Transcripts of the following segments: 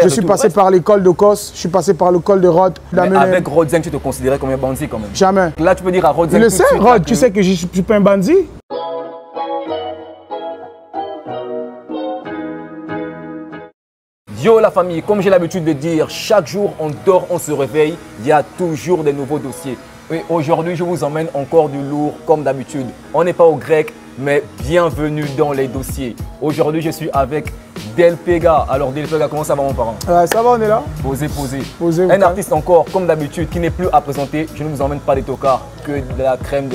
Je suis passé par l'école de Kos, je suis passé par l'école de Rod. Mais avec Rodzeng, tu te considérais comme un bandit quand même? Jamais. Là, tu peux dire à Rodzeng. Tu le sais, Rod, tu sais que je suis pas un bandit? Yo la famille, comme j'ai l'habitude de dire, chaque jour on dort, on se réveille, il y a toujours des nouveaux dossiers. Et aujourd'hui, je vous emmène encore du lourd comme d'habitude. On n'est pas au grec, mais bienvenue dans les dossiers. Aujourd'hui, je suis avec Delpega. Alors Delpega, comment ça va mon parent? Ça va, on est là. Posez. Un artiste encore, comme d'habitude, qui n'est plus à présenter. Je ne vous emmène pas des tocards, que de la crème,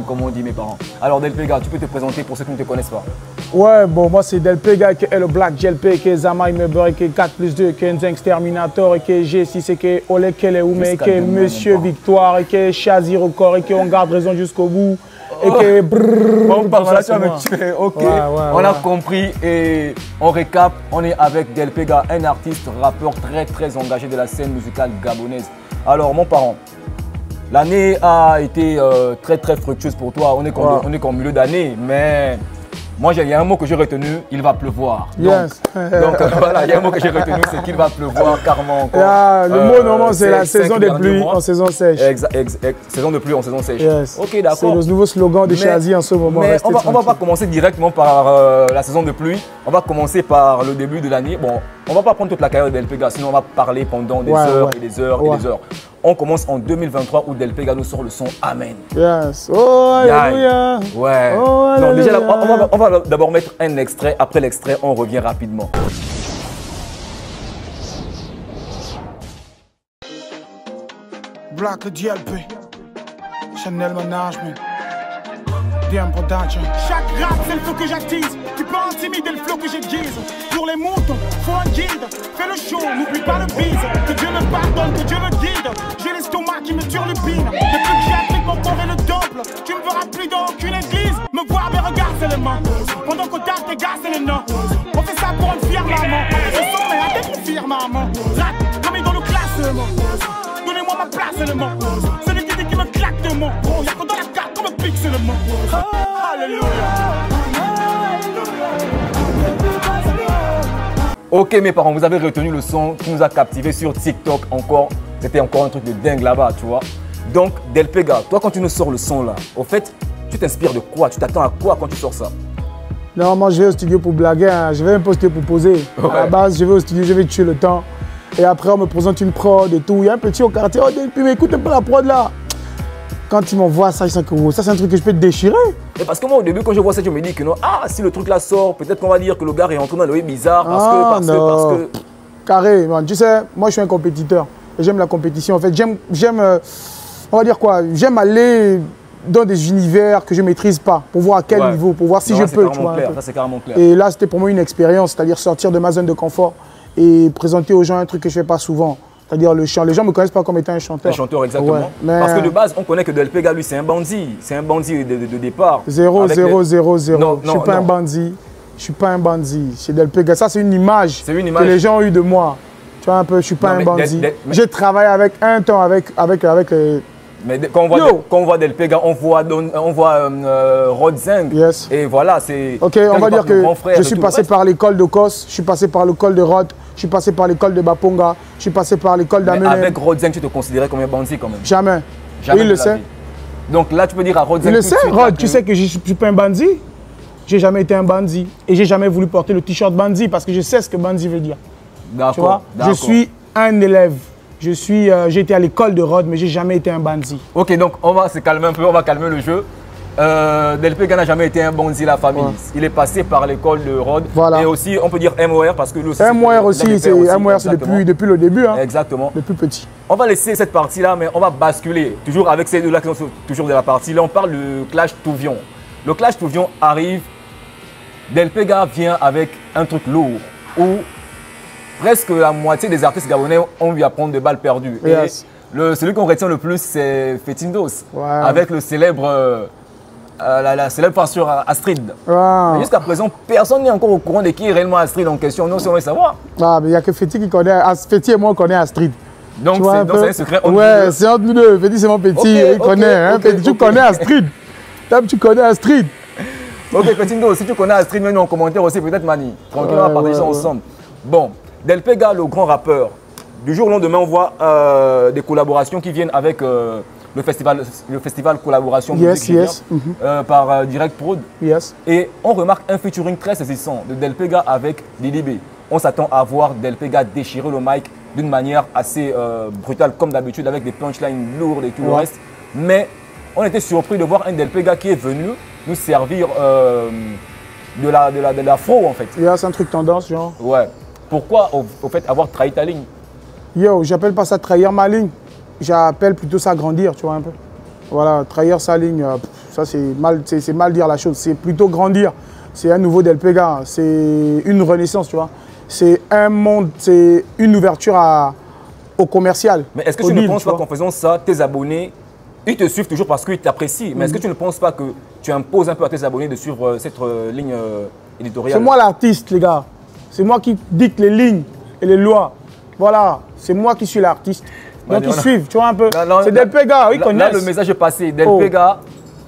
comme on dit mes parents. Alors Delpega, tu peux te présenter pour ceux qui ne te connaissent pas? Ouais, bon, moi c'est Delpega, qui est le Black GLP, qui est Zama Imeber, qui est 4+2, qui est Nzeng Exterminator, qui est G6, qui est Ole Keleume, qui est Monsieur Victoire, qui est Chazir au corps, qui est On garde raison jusqu'au bout. Et que bon, là, tu vas me tuer. Ok, on a compris et on récap. On est avec Delpega, un artiste, rappeur très engagé de la scène musicale gabonaise. Alors, mon parent, l'année a été très fructueuse pour toi. On est qu'en milieu d'année, mais moi, il y a un mot que j'ai retenu, il va pleuvoir. Yes. Donc voilà, il y a un mot que j'ai retenu, c'est qu'il va pleuvoir carrément encore. Le mot normalement, c'est la saison des pluies en saison sèche. Saison de pluie en saison sèche. Yes. Ok, d'accord. C'est le nouveau slogan de Chazi en ce moment. Mais on va pas commencer directement par la saison de pluie. On va commencer par le début de l'année. Bon, on va pas prendre toute la carrière de Delpega, sinon on va parler pendant des heures et des heures et des heures. On commence en 2023 où Delpega nous sort le son Amen. Yes. Oh, alléluia. Ouais. Oh, non, déjà, on va d'abord mettre un extrait. Après l'extrait, on revient rapidement. Black DLP. Chanel Management. DM Production. Chaque rap, c'est le flow que j'attise. Tu peux intimider le flow que j'aiguise. Pour les moutons, faut un guide. Fais le show, n'oublie pas le bise. Que Dieu me pardonne, que Dieu me guide. J'ai l'estomac qui me turbine. Depuis que j'ai appris mon corps est le double. Tu ne verras plus dans aucune église. Me voir, mais regarde seulement. Pendant qu'on tape tes gars, c'est les noms. On fait ça pour une fière maman. Je sens, mais à tête fière maman. Rap, comme dans le classement. Donnez-moi ma place seulement. C'est le qui me claque de mon. Oh, y'a que dans la carte qu'on me pique seulement. Alléluia. Ok mes parents, vous avez retenu le son qui nous a captivés sur TikTok encore. C'était encore un truc de dingue là-bas, tu vois. Donc Delpega, toi quand tu nous sors le son là, au fait, tu t'inspires de quoi? Tu t'attends à quoi quand tu sors ça? Non, moi je vais au studio pour blaguer, hein. Je vais un peu au studio pour poser. Ouais. À la base, je vais au studio, je vais tuer le temps. Et après, on me présente une prod et tout. Il y a un petit au quartier, oh Delpega, mais écoute un peu la prod là. Quand ils m'envoient ça, ils sont que ça c'est un truc que je peux te déchirer. Et parce que moi au début quand je vois ça, je me dis que non, si le truc là sort, peut-être qu'on va dire que le gars est entré dans le web bizarre parce que... Carré, man. Tu sais, moi je suis un compétiteur. J'aime la compétition. En fait, j'aime, on va dire quoi, j'aime aller dans des univers que je ne maîtrise pas pour voir à quel niveau, pour voir si je peux. Tu vois, ça c'est carrément clair. Et là, c'était pour moi une expérience, c'est-à-dire sortir de ma zone de confort et présenter aux gens un truc que je ne fais pas souvent. C'est-à-dire le chant. Les gens ne me connaissent pas comme étant un chanteur. Un chanteur, exactement. Ouais, mais... Parce que de base, on connaît que Delpega, lui, c'est un bandit. C'est un bandit de départ. 0, 0, 0, 0. Je ne suis pas un bandit. Je ne suis pas un bandit. Chez Delpega, ça, c'est une image que les gens ont eu de moi. Tu vois un peu, je ne suis pas un bandit. J'ai travaillé avec un temps avec mais quand on voit Delpega, on voit Rodzeng. Yes. Et voilà, c'est... Ok, on va dire que je suis passé par l'école de Kos, je suis passé par l'école de Rod, je suis passé par l'école de Baponga, je suis passé par l'école d'Amenem. Avec Rodzeng, tu te considérais comme un bandit quand même? Jamais. Jamais. Il le sait. Donc là, tu peux dire à Rodzeng... Il le sait, Rod, tu sais que je ne suis pas un bandit. J'ai jamais été un bandit. Et j'ai jamais voulu porter le t-shirt bandit parce que je sais ce que bandit veut dire. D'accord. Je suis un élève. J'ai été à l'école de Rod, mais j'ai jamais été un bandit. Ok, donc on va se calmer un peu, on va calmer le jeu. Delpega n'a jamais été un bandit, la famille. Ouais. Il est passé par l'école de Rod. Voilà. Et aussi, on peut dire MOR parce que lui aussi. MOR aussi, c'est depuis le début. Hein, exactement. Depuis petit. On va laisser cette partie-là, mais on va basculer. Toujours avec ces deux-là qui sont toujours de la partie. Là, on parle du Clash Touvion. Le Clash Touvion arrive. Delpega vient avec un truc lourd où presque la moitié des artistes gabonais ont eu à prendre des balles perdues. Yes. Et celui qu'on retient le plus, c'est Fetindos, avec le célèbre, la célèbre peinture Astrid. Jusqu'à présent, personne n'est encore au courant de qui est réellement Astrid en question. Non, si on veut savoir. Ah, mais il n'y a que Feti qui connaît. Feti et moi, on connaît Astrid. Donc c'est un secret entre ouais, c'est entre nous deux. Feti, c'est mon petit. Il connaît. Tu connais Astrid. Tu connais Astrid. Ok, Fetindos, si tu connais Astrid, mets-nous en commentaire aussi, peut-être Mani. Tranquille, on va partager ça ensemble. Bon, Del Pega, le grand rappeur, du jour au lendemain, on voit des collaborations qui viennent avec le festival Collaboration Musique par Direct Prod. Et on remarque un featuring très saisissant de Del Pega avec Lily B. On s'attend à voir Del Pega déchirer le mic d'une manière assez brutale, comme d'habitude, avec des punchlines lourdes et tout le reste. Mais on était surpris de voir un Del Pega qui est venu nous servir de l'afro, en fait. C'est un truc tendance, genre. Ouais. Pourquoi, au fait, avoir trahi ta ligne? Yo, j'appelle pas ça trahir ma ligne. J'appelle plutôt ça grandir, tu vois, un peu. Voilà, trahir sa ligne, ça c'est mal dire la chose. C'est plutôt grandir. C'est un nouveau Del Pega. C'est une renaissance, tu vois. C'est un monde, c'est une ouverture au commercial. Mais est-ce que tu ne penses pas qu'en faisant ça, tes abonnés, ils te suivent toujours parce qu'ils t'apprécient. Mais est-ce que tu ne penses pas que tu imposes un peu à tes abonnés de suivre cette ligne éditoriale? C'est moi l'artiste, les gars. C'est moi qui dicte les lignes et les lois. Voilà, c'est moi qui suis l'artiste. Donc ils suivent, tu vois un peu. C'est Del Pega, ils connaissent. Là, le message est passé. Del Pega,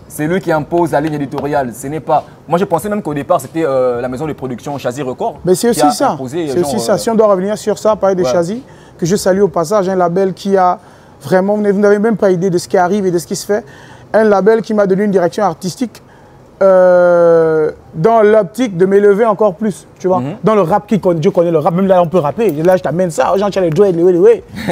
c'est lui qui impose la ligne éditoriale. Ce n'est pas. Moi, je pensais même qu'au départ, c'était la maison de production Chazy Records. Mais c'est aussi ça. C'est aussi ça. Si on doit revenir sur ça, parler de Chazy, que je salue au passage, un label qui a vraiment, vous n'avez même pas idée de ce qui arrive et de ce qui se fait. Un label qui m'a donné une direction artistique dans l'optique de m'élever encore plus, tu vois. Dans le rap, je connais le rap, même là on peut rapper. Là je t'amène ça, gens tiens les doigts, tu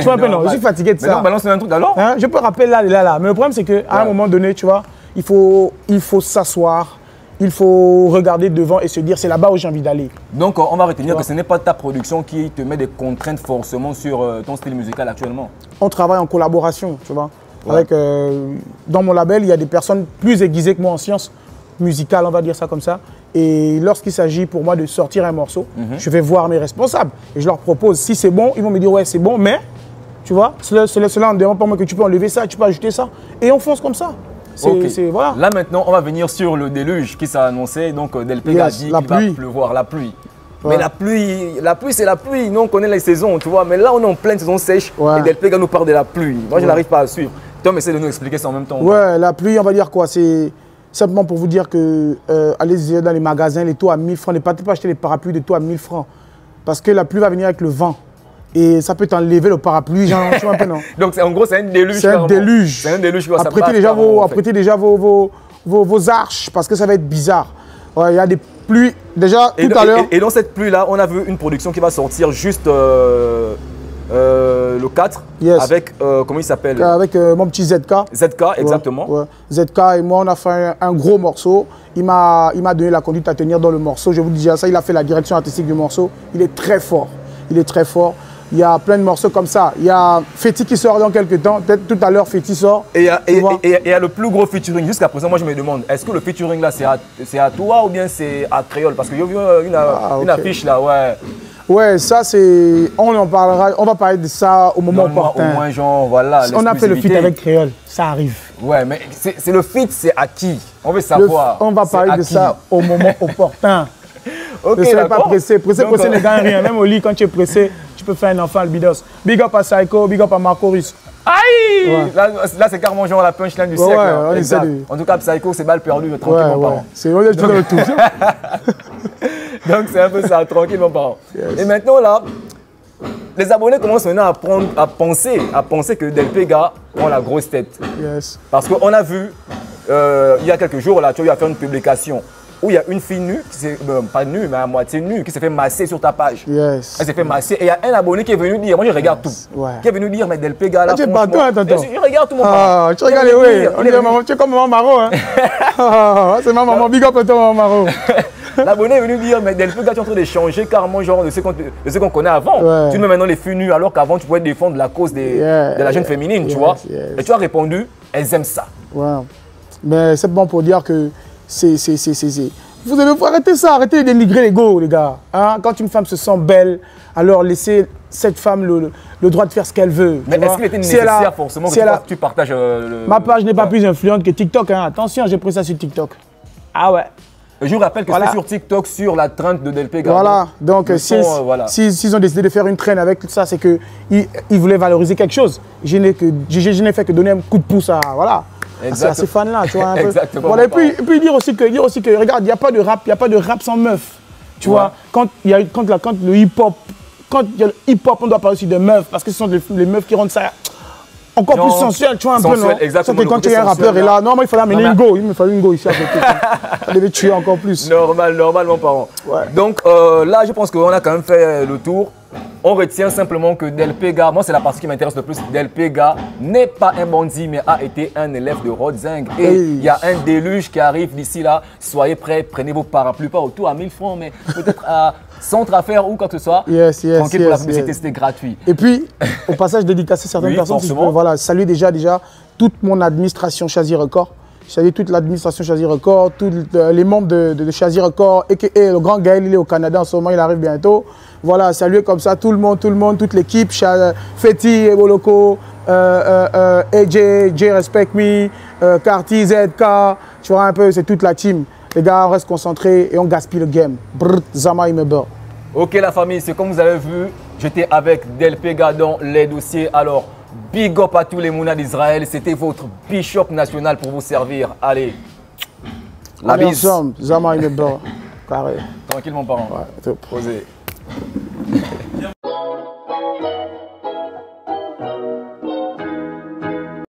vois un peu, non, je suis fatigué de ça. Mais non, balance un truc alors. Hein? Je peux rapper là. Mais le problème c'est qu'à un moment donné, tu vois, il faut s'asseoir, il faut regarder devant et se dire c'est là-bas où j'ai envie d'aller. Donc on va retenir que ce n'est pas ta production qui te met des contraintes forcément sur ton style musical actuellement. On travaille en collaboration, tu vois. Avec, dans mon label, il y a des personnes plus aiguisées que moi en sciences musicales, on va dire ça comme ça. Et lorsqu'il s'agit pour moi de sortir un morceau, je vais voir mes responsables et je leur propose. Si c'est bon, ils vont me dire ouais c'est bon, mais tu vois, cela ne demande pas moi que tu peux enlever ça, tu peux ajouter ça. Et on fonce comme ça. Voilà. Là maintenant, on va venir sur le déluge qui s'est annoncé. Donc Del Pega a dit qu'il va pleuvoir, la pluie. Ouais. Mais la pluie c'est la pluie. Nous on connaît les saisons, tu vois. Mais là on est en pleine saison sèche et Del Pega nous parle de la pluie. Moi je n'arrive pas à suivre. Tom essaie de nous expliquer ça en même temps. Ouais, la pluie, on va dire quoi? C'est simplement pour vous dire que allez dans les magasins, les taux à 1000 francs. Ne partez pas acheter les parapluies de taux à 1000 francs. Parce que la pluie va venir avec le vent. Et ça peut t'enlever le parapluie, genre, tu vois un peu, non? Donc en gros, c'est un déluge. C'est un déluge. C'est un déluge. Apprêtez déjà vos arches, parce que ça va être bizarre. Ouais, il y a des pluies. Déjà, tout à l'heure. Et dans cette pluie-là, on a vu une production qui va sortir juste le 4 avec, comment il s'appelle? Avec mon petit ZK. ZK, exactement. Ouais. ZK et moi, on a fait un gros morceau. Il m'a donné la conduite à tenir dans le morceau. Je vous dis déjà ça, il a fait la direction artistique du morceau. Il est très fort. Il est très fort. Il y a plein de morceaux comme ça. Il y a Féti qui sort dans quelques temps. Peut-être tout à l'heure, Féti sort. Et il y a le plus gros featuring. Jusqu'à présent, moi, je me demande, est-ce que le featuring là, c'est à toi ou bien c'est à Créole? Parce que j'ai vu une affiche là, ouais. Ouais, ça c'est. On en parlera. On va parler de ça au moment opportun. Au moins, genre, voilà. On a fait le feat avec Créole. Ça arrive. Ouais, mais c'est le feat, c'est à qui? On veut savoir. On va parler de ça au moment opportun. Ok, ne soyez pas pressé. Pressé ne gagne rien. Même au lit, quand tu es pressé, tu peux faire un enfant albidos. Big up à Psycho, big up à Marco Russe. Aïe! Ouais. Là c'est carrément genre la punchline du siècle. Ouais, en tout cas, Psycho, c'est balle perdue, tranquillement parlant. C'est on est tout dans le tout. Donc c'est un peu ça, tranquillement parlant. Et maintenant là, les abonnés commencent maintenant à penser que Del Pega prend la grosse tête. Parce qu'on a vu, il y a quelques jours, là, tu as fait une publication où il y a une fille nue, pas nue, mais à moitié nue, qui s'est fait masser sur ta page. Elle s'est fait masser. Et il y a un abonné qui est venu dire, moi je regarde tout, qui est venu dire, mais Del Pega là, tu es partout, je regarde tout mon parent. Tu regardes, oui. Tu es comme maman Maro, hein. C'est ma maman, big up à toi, maman Maro. L'abonné est venu dire, mais Del Pega, tu es en train de changer carrément genre de ce qu'on connaît avant. Tu mets maintenant les filles nues, alors qu'avant tu pouvais défendre la cause de la jeune féminine, tu vois. Et tu as répondu, elles aiment ça. Mais c'est bon pour dire que vous devez arrêter ça, arrêtez de dénigrer l'ego, les gars. Hein? Quand une femme se sent belle, alors laissez cette femme le droit de faire ce qu'elle veut. Mais est-ce qu'il était nécessaire forcément que tu partages Ma page n'est pas plus influente que TikTok. Hein? Attention, j'ai pris ça sur TikTok. Ah ouais. Je vous rappelle que c'est sur TikTok, sur la traîne de Del Pega. Voilà, donc s'ils ont décidé de faire une traîne avec tout ça, c'est qu'ils voulaient valoriser quelque chose. Je n'ai fait que donner un coup de pouce à ces fans-là, tu vois, un peu. Voilà, et puis dire aussi que regarde, il n'y a pas de rap sans meuf. Tu vois, quand le hip-hop quand il y a le hip-hop, on doit parler aussi de meufs, parce que ce sont les meufs qui rendent ça encore plus sensuel, tu vois, un peu, non? Exactement. Que quand tu es un rappeur, et là, non, moi, il fallait amener une go. Il me fallait une go ici à côté. Ça devait tuer encore plus. Normal, mon parent. Ouais. Donc là, je pense qu'on a quand même fait le tour. On retient simplement que Del Pega, moi c'est la partie qui m'intéresse le plus, Del Pega n'est pas un bandit mais a été un élève de Rodzing. Et il y a un déluge qui arrive d'ici là, soyez prêts, prenez vos parapluies, pas autour à 1000 francs, mais peut-être à centre à faire ou quoi que ce soit. Tranquille pour la publicité, c'était gratuit. Et puis, au passage, dédicacer certaines personnes, si je peux, voilà, saluer déjà toute mon administration Chazy Record. Je salue toute l'administration Chazy Record, tous les membres de Chazy Record, et le grand Gaël, il est au Canada en ce moment, il arrive bientôt. Voilà, saluer comme ça tout le monde, toute l'équipe, Feti, Eboloko, AJ, J Respect Me, Carty, ZK, tu vois un peu, c'est toute la team. Les gars, on reste concentrés et on gaspille le game. Brrr, Zama, il me beurre. Ok la famille, c'est comme vous avez vu, j'étais avec Del Pega dans les dossiers. Alors, big up à tous les Mouna d'Israël, c'était votre bishop national pour vous servir. Allez, la bise. Zama, il me beurre. Carré. Tranquille mon parent. Ouais, top. Posez.